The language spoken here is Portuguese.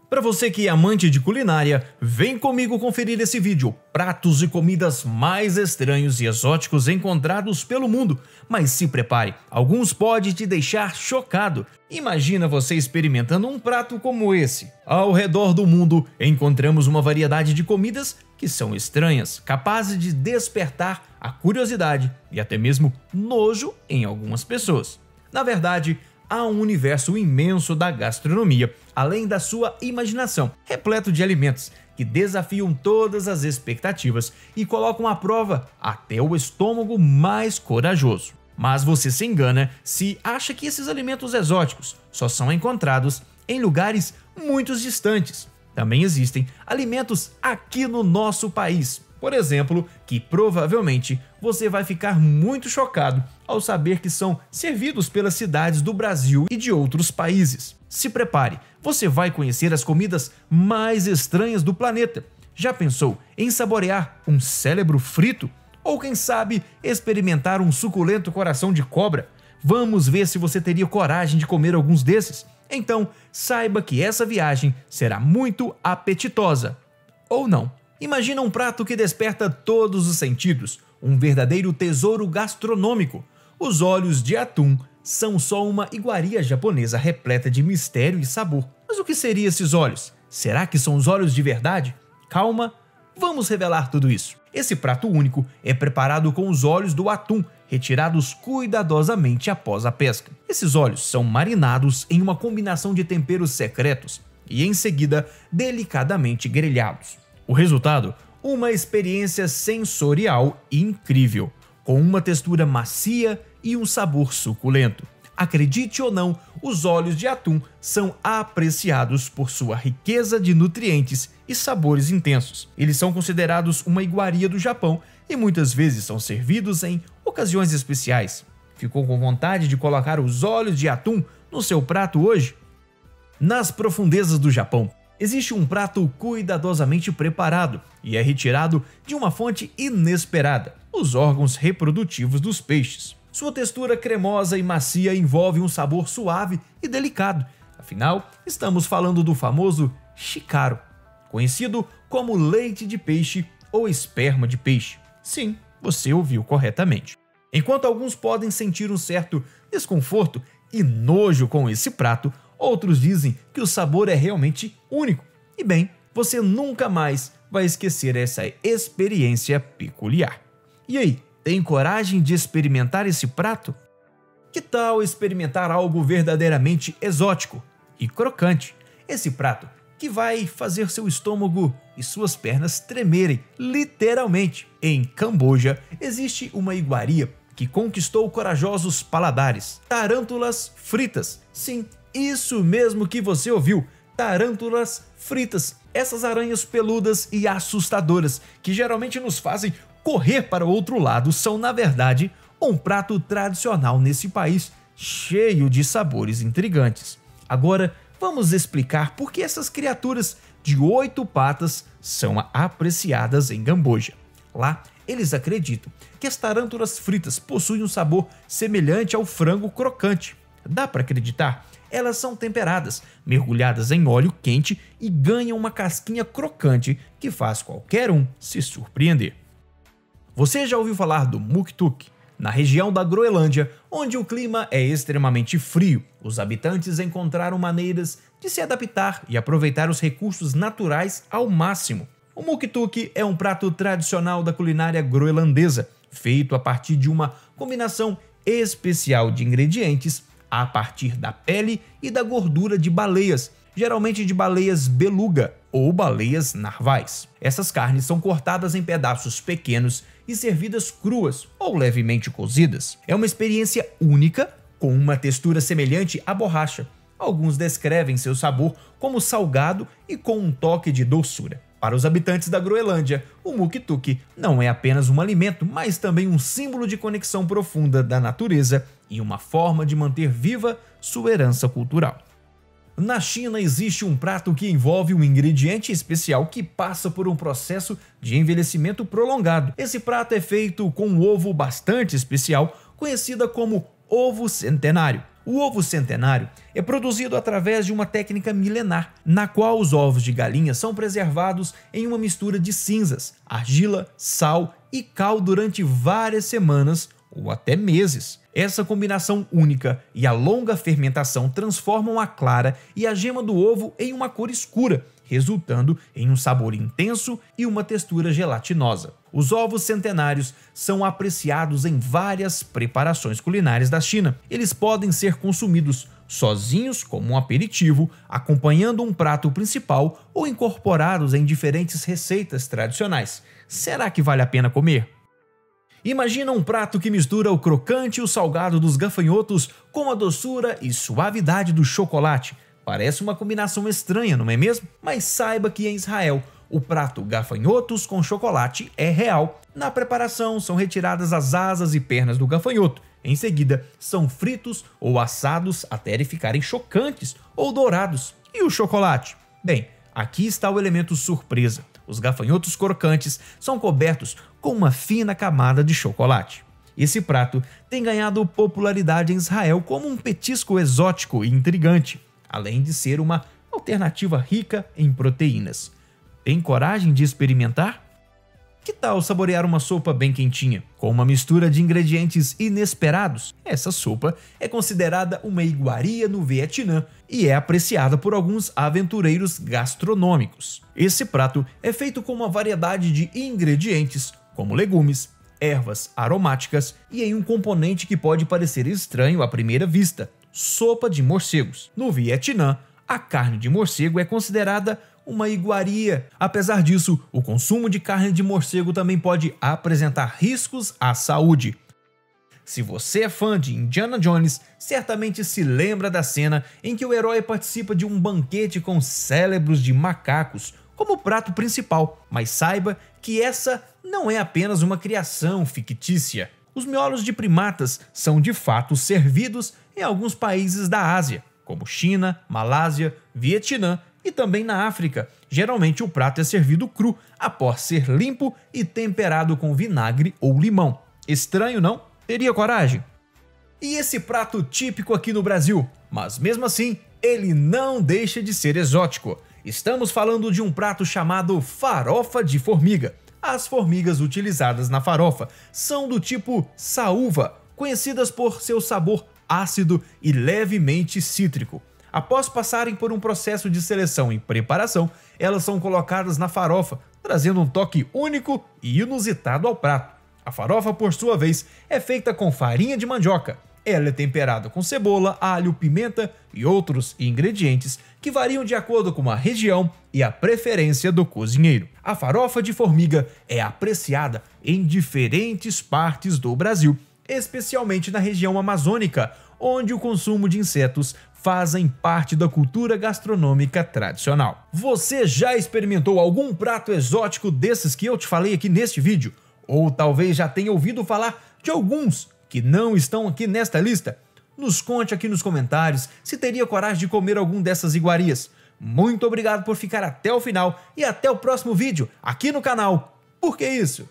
Para você que é amante de culinária, vem comigo conferir esse vídeo. Pratos e comidas mais estranhos e exóticos encontrados pelo mundo. Mas se prepare, alguns podem te deixar chocado. Imagina você experimentando um prato como esse. Ao redor do mundo, encontramos uma variedade de comidas que são estranhas, capazes de despertar a curiosidade e até mesmo nojo em algumas pessoas. Na verdade, há um universo imenso da gastronomia, além da sua imaginação, repleto de alimentos que desafiam todas as expectativas e colocam à prova até o estômago mais corajoso. Mas você se engana se acha que esses alimentos exóticos só são encontrados em lugares muito distantes. Também existem alimentos aqui no nosso país, por exemplo, que provavelmente você vai ficar muito chocado ao saber que são servidos pelas cidades do Brasil e de outros países. Se prepare, você vai conhecer as comidas mais estranhas do planeta. Já pensou em saborear um cérebro frito? Ou quem sabe experimentar um suculento coração de cobra? Vamos ver se você teria coragem de comer alguns desses? Então, saiba que essa viagem será muito apetitosa. Ou não. Imagina um prato que desperta todos os sentidos, um verdadeiro tesouro gastronômico. Os olhos de atum são só uma iguaria japonesa repleta de mistério e sabor. Mas o que seriam esses olhos? Será que são os olhos de verdade? Calma, vamos revelar tudo isso. Esse prato único é preparado com os olhos do atum, retirados cuidadosamente após a pesca. Esses olhos são marinados em uma combinação de temperos secretos e em seguida delicadamente grelhados. O resultado? Uma experiência sensorial incrível, com uma textura macia e um sabor suculento. Acredite ou não, os olhos de atum são apreciados por sua riqueza de nutrientes e sabores intensos. Eles são considerados uma iguaria do Japão e muitas vezes são servidos em ocasiões especiais. Ficou com vontade de colocar os olhos de atum no seu prato hoje? Nas profundezas do Japão, existe um prato cuidadosamente preparado e é retirado de uma fonte inesperada, os órgãos reprodutivos dos peixes. Sua textura cremosa e macia envolve um sabor suave e delicado. Afinal, estamos falando do famoso shikaro, conhecido como leite de peixe ou esperma de peixe. Sim, você ouviu corretamente. Enquanto alguns podem sentir um certo desconforto e nojo com esse prato, outros dizem que o sabor é realmente único. E bem, você nunca mais vai esquecer essa experiência peculiar. E aí, tem coragem de experimentar esse prato? Que tal experimentar algo verdadeiramente exótico e crocante? Esse prato que vai fazer seu estômago e suas pernas tremerem, literalmente. Em Camboja, existe uma iguaria que conquistou corajosos paladares: tarântulas fritas. Sim, isso mesmo que você ouviu, tarântulas fritas. Essas aranhas peludas e assustadoras, que geralmente nos fazem correr para o outro lado, são na verdade um prato tradicional nesse país, cheio de sabores intrigantes. Agora, vamos explicar por que essas criaturas de 8 patas são apreciadas em Camboja. Lá, eles acreditam que as tarântulas fritas possuem um sabor semelhante ao frango crocante. Dá para acreditar? Elas são temperadas, mergulhadas em óleo quente e ganham uma casquinha crocante que faz qualquer um se surpreender. Você já ouviu falar do Muk Tuk? Na região da Groenlândia, onde o clima é extremamente frio, os habitantes encontraram maneiras de se adaptar e aproveitar os recursos naturais ao máximo. O Muk Tuk é um prato tradicional da culinária groenlandesa, feito a partir de uma combinação especial de ingredientes a partir da pele e da gordura de baleias, geralmente de baleias beluga ou baleias narvais. Essas carnes são cortadas em pedaços pequenos e servidas cruas ou levemente cozidas. É uma experiência única, com uma textura semelhante à borracha. Alguns descrevem seu sabor como salgado e com um toque de doçura. Para os habitantes da Groenlândia, o Muk Tuk não é apenas um alimento, mas também um símbolo de conexão profunda da natureza e uma forma de manter viva sua herança cultural. Na China existe um prato que envolve um ingrediente especial que passa por um processo de envelhecimento prolongado. Esse prato é feito com um ovo bastante especial, conhecida como ovo centenário. O ovo centenário é produzido através de uma técnica milenar, na qual os ovos de galinha são preservados em uma mistura de cinzas, argila, sal e cal durante várias semanas ou até meses. Essa combinação única e a longa fermentação transformam a clara e a gema do ovo em uma cor escura, resultando em um sabor intenso e uma textura gelatinosa. Os ovos centenários são apreciados em várias preparações culinárias da China. Eles podem ser consumidos sozinhos como um aperitivo, acompanhando um prato principal ou incorporados em diferentes receitas tradicionais. Será que vale a pena comer? Imagina um prato que mistura o crocante e o salgado dos gafanhotos com a doçura e suavidade do chocolate. Parece uma combinação estranha, não é mesmo? Mas saiba que em Israel, o prato gafanhotos com chocolate é real. Na preparação, são retiradas as asas e pernas do gafanhoto. Em seguida, são fritos ou assados até ficarem chocantes ou dourados. E o chocolate? Bem, aqui está o elemento surpresa. Os gafanhotos crocantes são cobertos com uma fina camada de chocolate. Esse prato tem ganhado popularidade em Israel como um petisco exótico e intrigante, além de ser uma alternativa rica em proteínas. Tem coragem de experimentar? Que tal saborear uma sopa bem quentinha, com uma mistura de ingredientes inesperados? Essa sopa é considerada uma iguaria no Vietnã e é apreciada por alguns aventureiros gastronômicos. Esse prato é feito com uma variedade de ingredientes, como legumes, ervas aromáticas e em um componente que pode parecer estranho à primeira vista: sopa de morcegos. No Vietnã, a carne de morcego é considerada uma iguaria. Apesar disso, o consumo de carne de morcego também pode apresentar riscos à saúde. Se você é fã de Indiana Jones, certamente se lembra da cena em que o herói participa de um banquete com cérebros de macacos como prato principal, mas saiba que essa não é apenas uma criação fictícia. Os miolos de primatas são de fato servidos em alguns países da Ásia, como China, Malásia, Vietnã e também na África. Geralmente o prato é servido cru, após ser limpo e temperado com vinagre ou limão. Estranho, não? Teria coragem? E esse prato típico aqui no Brasil? Mas mesmo assim, ele não deixa de ser exótico. Estamos falando de um prato chamado farofa de formiga. As formigas utilizadas na farofa são do tipo saúva, conhecidas por seu sabor ácido e levemente cítrico. Após passarem por um processo de seleção e preparação, elas são colocadas na farofa, trazendo um toque único e inusitado ao prato. A farofa, por sua vez, é feita com farinha de mandioca. Ela é temperada com cebola, alho, pimenta e outros ingredientes que variam de acordo com a região e a preferência do cozinheiro. A farofa de formiga é apreciada em diferentes partes do Brasil, especialmente na região amazônica, onde o consumo de insetos fazem parte da cultura gastronômica tradicional. Você já experimentou algum prato exótico desses que eu te falei aqui neste vídeo? Ou talvez já tenha ouvido falar de alguns que não estão aqui nesta lista? Nos conte aqui nos comentários se teria coragem de comer algum dessas iguarias. Muito obrigado por ficar até o final e até o próximo vídeo aqui no canal. Por que isso?